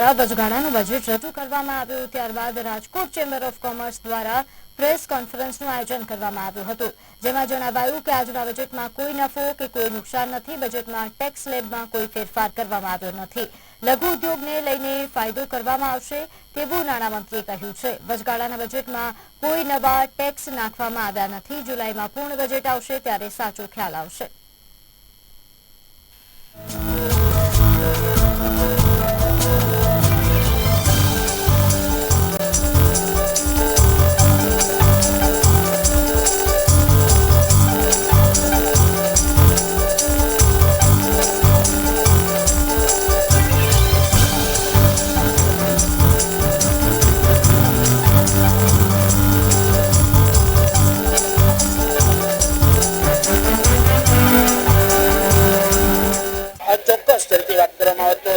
વચગાળાનું budget રજૂ કરવામાં આવ્યું ત્યારબાદ રાજકોટ ચેમ્બર ઓફ કોમર્સ દ્વારા પ્રેસ કોન્ફરન્સનું આયોજન કરવામાં આવ્યું હતું, જેમાં જણાવાયું કે આજના બજેટમાં કોઈ નફો કે કોઈ નુકસાન નથી. બજેટમાં ટેક્સ સ્લેબમાં કોઈ ફેરફાર કરવામાં આવ્યો નથી. લઘુ ઉદ્યોગને લઈને ફાયદો કરવામાં આવશે તેવું નાણામંત્રીએ કહ્યું છે. વચગાળાના બજેટમાં કોઈ નવા ટેક્સ નાખવામાં આવ્યા નથી. જુલાઈમાં પૂર્ણ બજેટ આવશે ત્યારે સાચો ખ્યાલ આવશે.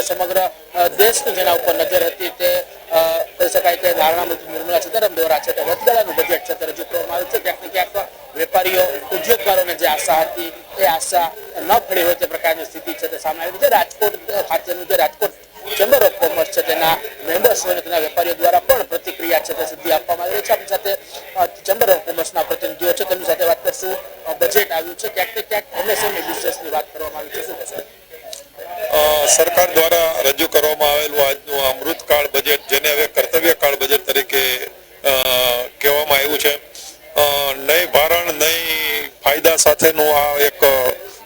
સમગ્ર દેશની જેના ઉપર નજર હતી તે કહી શકાય કે નાણામંત્રી નિર્મલા સીતારામન દ્વારા છે તે વચગાળાનું બજેટ છે તે રજૂ કરવામાં આવ્યું છે. ક્યાંક ને ક્યાંક વેપારીઓ ઉદ્યોગકારોને જે આશા હતી એ આશા ન ફળી હોય તે પ્રકારની સ્થિતિ છે તે સામે આવી છે. રાજકોટ ખાતેનું જે રાજકોટ ચેમ્બર ઓફ કોમર્સ છે તેના મેમ્બર્સ અને તેના વેપારીઓ દ્વારા પણ પ્રતિક્રિયા છે તે સીધી આપવામાં આવી રહી છે. આપણી સાથે ચેમ્બર ઓફ કોમર્સના પ્રતિનિધિઓ છે, તેમની સાથે વાત કરશું. બજેટ આવ્યું છે, ક્યાંક ને ક્યાંક એમએસએમઈ બિઝનેસની વાત કરવામાં આવી છે, શું કહેશો? સરકાર દ્વારા રજૂ કરવામાં આવેલું આજનું અમૃતકાળ બજેટ, જેને હવે કર્તવ્યકાળ બજેટ તરીકે કહેવામાં આવ્યું છે, નહીં ભારણ નહીં ફાયદા સાથેનું આ એક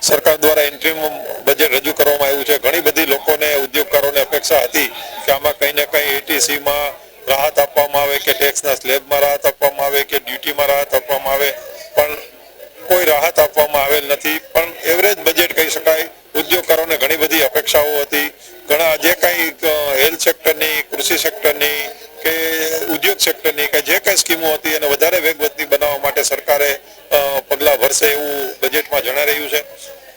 સરકાર દ્વારા ઇન્ટ્રીમ બજેટ રજૂ કરવામાં આવ્યું છે. ઘણી બધી લોકોને, ઉદ્યોગકારોને અપેક્ષા હતી કે આમાં કંઈ ને કંઈ એટીસીમાં રાહત આપવામાં આવે, કે ટેક્સના સ્લેબમાં રાહત આપવામાં આવે, કે ડ્યુટીમાં રાહત આપવામાં આવે, પણ કોઈ રાહત આપવામાં આવેલ નથી. પણ એવરેજ બજેટ કહી શકાય. ઉદ્યોગકારોને ઘણી બધી અપેક્ષાઓ હતી. ઘણા જે કંઈ હેલ્થ સેક્ટરની, કૃષિ સેક્ટરની કે ઉદ્યોગ સેક્ટરની કે જે કંઈ સ્કીમો હતી એને વધારે વેગવતી બનાવવા માટે સરકારે પગલાં ભરશે એવું બજેટમાં જણાઈ રહ્યું છે.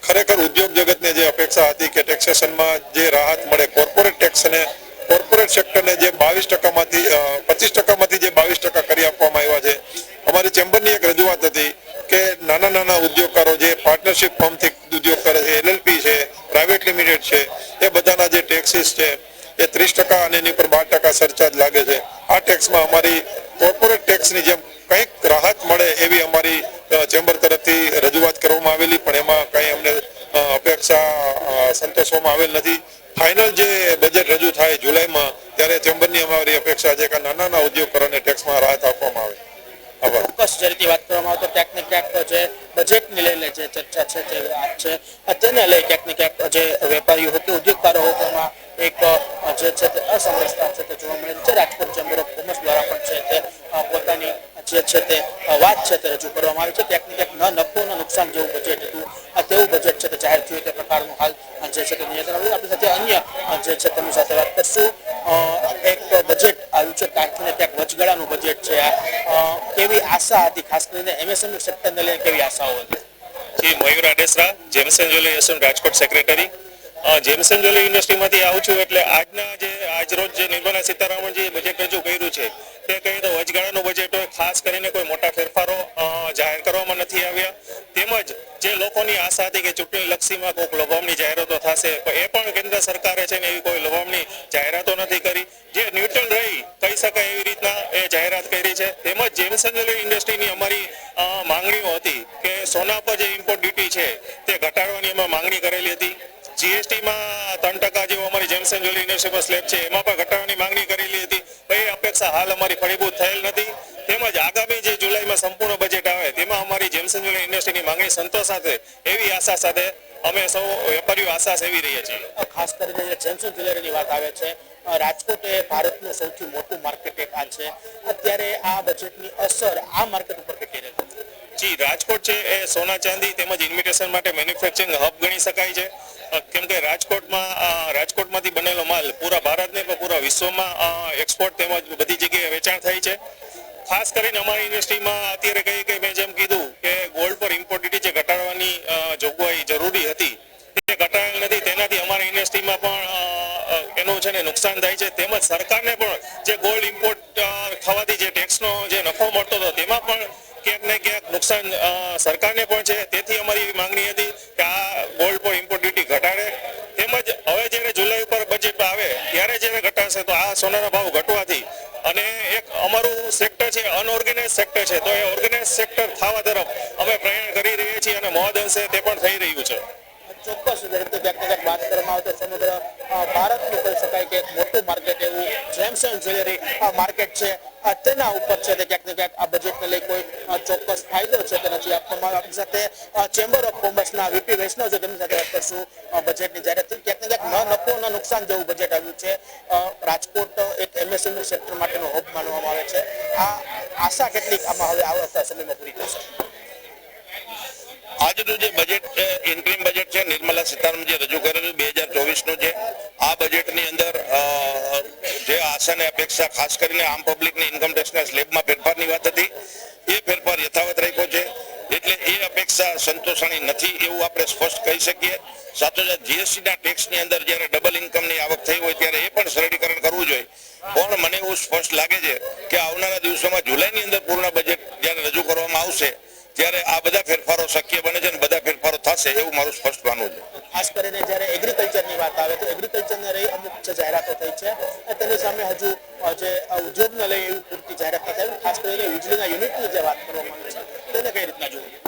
ખરેખર ઉદ્યોગ જગતને જે અપેક્ષા હતી કે ટેક્સેશનમાં જે રાહત મળે, કોર્પોરેટ ટેક્સને, કોર્પોરેટ સેક્ટરને જે 22%માંથી 25%માંથી જે 22% કરી આપવામાં આવ્યા છે. અમારી ચેમ્બરની એક રજૂઆત હતી કે નાના નાના ઉદ્યોગકારો જે પાર્ટનરશિપ ફોર્મથી ઉદ્યોગ કરે છે, LLP છે, પ્રાઇવેટ લિમિટેડ છે, એ બધાના જે ટેક્સીસ છે એ 30% અને એની પર 12% સરચાર્જ લાગે છે. આ ટેક્સમાં અમારી કોર્પોરેટ ટેક્સની જેમ કંઈક રાહત મળે એવી અમારી ચેમ્બર તરફથી રજૂઆત કરવામાં આવેલી, પણ એમાં કંઈ અમને અપેક્ષા સંતોષવામાં આવેલ નથી. ફાઇનલ જે બજેટ રજૂ થાય જુલાઈમાં, ત્યારે ચેમ્બરની અમારી અપેક્ષા છે કે નાના નાના ઉદ્યોગકારોને ટેક્સમાં રાહત આપવામાં આવે. ચોક્કસ જે રીતે વાત કરવામાં આવે તો ક્યાંક ને ક્યાંક જે બજેટને લઈને જે ચર્ચા છે તે વાત છે, તેને લઈ ક્યાંક ને ક્યાંક જે વેપારીઓ હોય કે ઉદ્યોગકારો હોય તેમાં એક જે છે તે અસમરસતા છે તે જોવા મળે છે. રાજકોટ ચેમ્બર ઓફ કોમર્સ દ્વારા પણ છે તે પોતાની જે છે તે વાત છે તે રજૂ કરવામાં આવી છે. ક્યાંક ને ક્યાંક ન નફો ન નુકસાન જેવું બજેટ હતું, તેવું બજેટ છે તે જાહેર થયું તે પ્રકારનું હાલ જે છે તે નિવેદન આવ્યું. આપણી સાથે અન્ય જે છે તેમની સાથે વાત કરશું. એક બજેટ આવ્યું છે, ક્યાંક ને ક્યાંક વચગાળાનું બજેટ છે. આ કેવી આશા હતી, ખાસ કરીને એમએસએમઈ સેક્ટરને લઈને કેવી આશાઓ હતી? જી, Mayur Adesara, gems and jewellery association Rajkot secretary. Gems and jewellery ઇન્ડસ્ટ્રીમાંથી આવું છું. એટલે આજરોજ જે નિર્મલા સીતારામનજી બજેટ રજૂ કર્યું છે તે કહીએ તો વચગાળાનું બજેટ હોય. ખાસ કરીને કોઈ મોટા ફેરફારો જાહેર કરવામાં નથી આવ્યા. તેમજ જે લોકોની આશા હતી કે ચૂંટણી લક્ષીમાં કોઈક લોભામણી જાહેરાતો થશે, એ પણ કેન્દ્ર સરકારે છે ને એવી કોઈ લોભામણી જાહેરાતો નથી કરી. જે ન્યુટ્રલ રહી કહી શકાય એવી રીતના એ જાહેરાત કરી છે. તેમજ જેમસન જ્વેલરી ઇન્ડસ્ટ્રીની અમારી માંગણીઓ હતી કે સોના પર જે ઇમ્પોર્ટ ડ્યુટી છે તે ઘટાડવાની અમે માંગણી કરેલી હતી. જીએસટીમાં 3% જેવો અમારી જેમસન જ્વેલરી ઇન્ડસ્ટ્રીમાં સ્લેબ છે એમાં પણ ઘટાડવાની માંગણી કરેલી હતી. એ અપેક્ષા હાલ અમારી ફળીભૂત થયેલ નથી. તેમજ આગામી જે જુલાઈમાં સંપૂર્ણ બજેટ આવે તેમાં અમારી જેમસન જ્વેલરી ઇન્ડસ્ટ્રીની માંગણી સંતોષાશે એવી આશા સાથે અમે સૌ વેપારીઓ આશા સેવી રહ્યા છીએ. ખાસ કરીને જે જેમસન જ્વેલરીની વાત આવે છે, રાજકોટ એ ભારતનું સૌથી મોટું માર્કેટ એક આ છે. અત્યારે આ બજેટની અસર આ માર્કેટ ઉપર કેટલી રહેશે? જી, રાજકોટ છે એ સોના ચાંદી તેમજ ઇન્વિટેશન માટે મેન્યુફેક્ચરિંગ હબ ગણી શકાય છે. કેમ કે રાજકોટમાંથી બનેલો માલ પૂરા ભારતને પણ પૂરા વિશ્વમાં એક્સપોર્ટ તેમજ બધી જગ્યાએ વેચાણ થાય છે. ખાસ કરીને અમારી ઇન્ડસ્ટ્રીમાં અત્યારે કહીએ કે મેં જેમ કીધું કે ગોલ્ડ પર ઇમ્પોર્ટ ડ્યુટી જે ઘટાડવાની જોગવાઈ જરૂરી હતી તે ઘટાડેલ નથી. તેનાથી અમારી ઇન્ડસ્ટ્રીમાં પણ એનું છે ને નુકસાન થાય છે. તેમજ સરકારને પણ જે ગોલ્ડ ઇમ્પોર્ટ થવાથી જે ટેક્સનો જે નફો મળતો હતો તેમાં પણ ક્યાંક ને ક્યાંક નુકસાન સરકારને પણ છે. તેથી અમારી એવી માંગણી હતી કે આ ગોલ્ડ પર ઇમ્પોર્ટ ડ્યુટી ઘટાડે. તેમજ હવે જ્યારે જુલાઈ ઉપર બજેટ આવે ત્યારે જ્યારે ઘટાડશે થશે તો આ સોનાના ભાવ ઘટવાથી અને એક અમારું સેક્ટર છે અનઓર્ગેનાઇઝ સેક્ટર છે, તો એ ઓર્ગેનાઇઝ સેક્ટર થવા તરફ અમે પ્રયાણ કરી રહ્યા છીએ અને મહદ અંશે તે પણ થઈ રહ્યું છે. ચોક્કસ રીતે ક્યાંક ને ક્યાંક વાત કરવામાં આવે તો સમગ્ર ભારતનું કહી શકાય કે એક મોટું માર્કેટ એવું જેમ્સ એન્ડ જ્વેલરી માર્કેટ છે, તેના ઉપર છે તે ક્યાંક ને ક્યાંક આ બજેટને લઈ કોઈ ચોક્કસ ફાયદો છે તે નથી આપવામાં આવ્યો. આપણી સાથે ચેમ્બર ઓફ કોમર્સના વીપી વૈષ્ણવ છે, તેમની સાથે વાત કરશું. બજેટની જાહેરાત ક્યાંક ને ક્યાંક ન નફો ન નુકસાન જેવું બજેટ આવ્યું છે. રાજકોટ એક એમએસએમઈ સેક્ટર માટેનો હબ માનવામાં આવે છે. આ આશા કેટલીક આમાં હવે આવતા સમયમાં પૂરી થશે? આજનું જે બજેટ છે, ઇન્ટ્રીમ બજેટ છે, નિર્મલા સીતારામન જે રજૂ કરેલું 2024 નું છે, આ બજેટની અંદર જે આશા અને અપેક્ષા ખાસ કરીને આમ પબ્લિકની ઇન્કમ ટેક્સના સ્લેબમાં ફેરફારની વાત હતી, એ ફેરફાર યથાવત રાખ્યો છે. એટલે એ અપેક્ષા સંતોષાણી નથી એવું આપણે સ્પષ્ટ કહી શકીએ. સાથોસાથ જીએસટીના ટેક્સની અંદર જ્યારે ડબલ ઇન્કમની આવક થઈ હોય ત્યારે એ પણ સરળીકરણ કરવું જોઈએ. પણ મને એવું સ્પષ્ટ લાગે છે કે આવનારા દિવસોમાં જુલાઈની અંદર પૂર્ણ બજેટ જ્યારે રજૂ કરવામાં આવશે ત્યારે આ બધા ફેરફારો શક્ય બને છે અને બધા ફેરફારો થશે એવું મારું સ્પષ્ટ માનવું છે. ખાસ કરીને જ્યારે એગ્રીકલ્ચરની વાત આવે તો એગ્રીકલ્ચરને લઈ અમુક જે જાહેરાતો થઈ છે, તેની સામે હજુ જે ઉદ્યોગને લઈ એવી પૂરતી જાહેરાત નથી આવી. ખાસ કરીને વીજળીના યુનિટની જે વાત કરવામાં આવી છે તેને કઈ રીતના જોઈએ?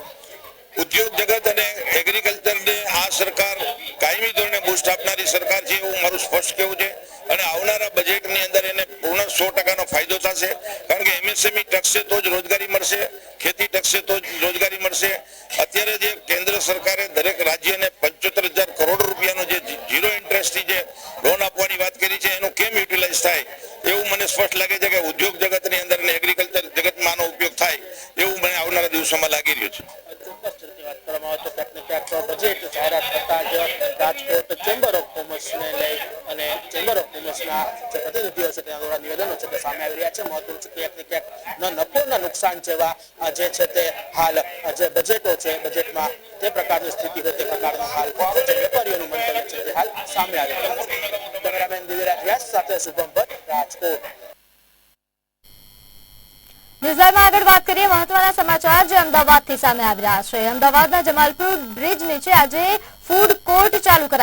ઉદ્યોગ જગત અને એગ્રીકલ્ચરને આ સરકાર કાયમી ધોરણે બૂસ્ટ આપનારી સરકાર છે એવું મારું સ્પષ્ટ કહેવું છે. અને આવનારા બજેટની અંદર એને પૂર્ણ 100% ફાયદો થશે. કારણ કે એમએસએમઈ ટકશે તો જ રોજગારી મળશે, ખેતી ટકશે તો જ રોજગારી મળશે. અત્યારે જે કેન્દ્ર સરકારે દરેક રાજ્યને 75,000 કરોડ રૂપિયાનો જે ઝીરો ઇન્ટરેસ્ટથી જે લોન આપવાની વાત કરી છે એનું કેમ યુટિલાઇઝ થાય એવું મને સ્પષ્ટ લાગે છે કે ઉદ્યોગ જગતની અંદર અને એગ્રીકલ્ચર જગતમાં આનો ઉપયોગ થાય એવું મને આવનારા દિવસોમાં લાગી રહ્યું છે. ચોક્કસ રીતે વાત કરવામાં આવે તો ક્યાંક ને ક્યાંક બજેટ જાહેરાત થતા જ રાજકોટ ચેમ્બર ઓફ કોમર્સને લઈ અને ચેમ્બર ઓફ કોમર્સના જે પ્રતિનિધિઓ છે તેના દ્વારા નિવેદનો છે તે સામે આવી રહ્યા છે. મહત્વનું છે ક્યાંક ને ક્યાંક ન નફો ન નુકસાન જેવા જે છે તે હાલ જે બજેટો છે, બજેટમાં તે પ્રકારની સ્થિતિ હોય તે પ્રકારનો હાલ જે વેપારીઓનું મંતવ્ય છે તે હાલ સામે આવી રહ્યું છે. કેમેરામેન દિવ્યરાજ વ્યાસ સાથે શુભમ ભટ્ટ, રાજકોટ. ન્યૂઝલાઈવમાં આગળ વાત કરીએ મહત્વના સમાચાર જે અમદાવાદથી સામે આવી રહ્યા છે. અમદાવાદના જમાલપુર બ્રિજ નીચે આજે ફૂડ કોર્ટ ચાલુ કરાયું.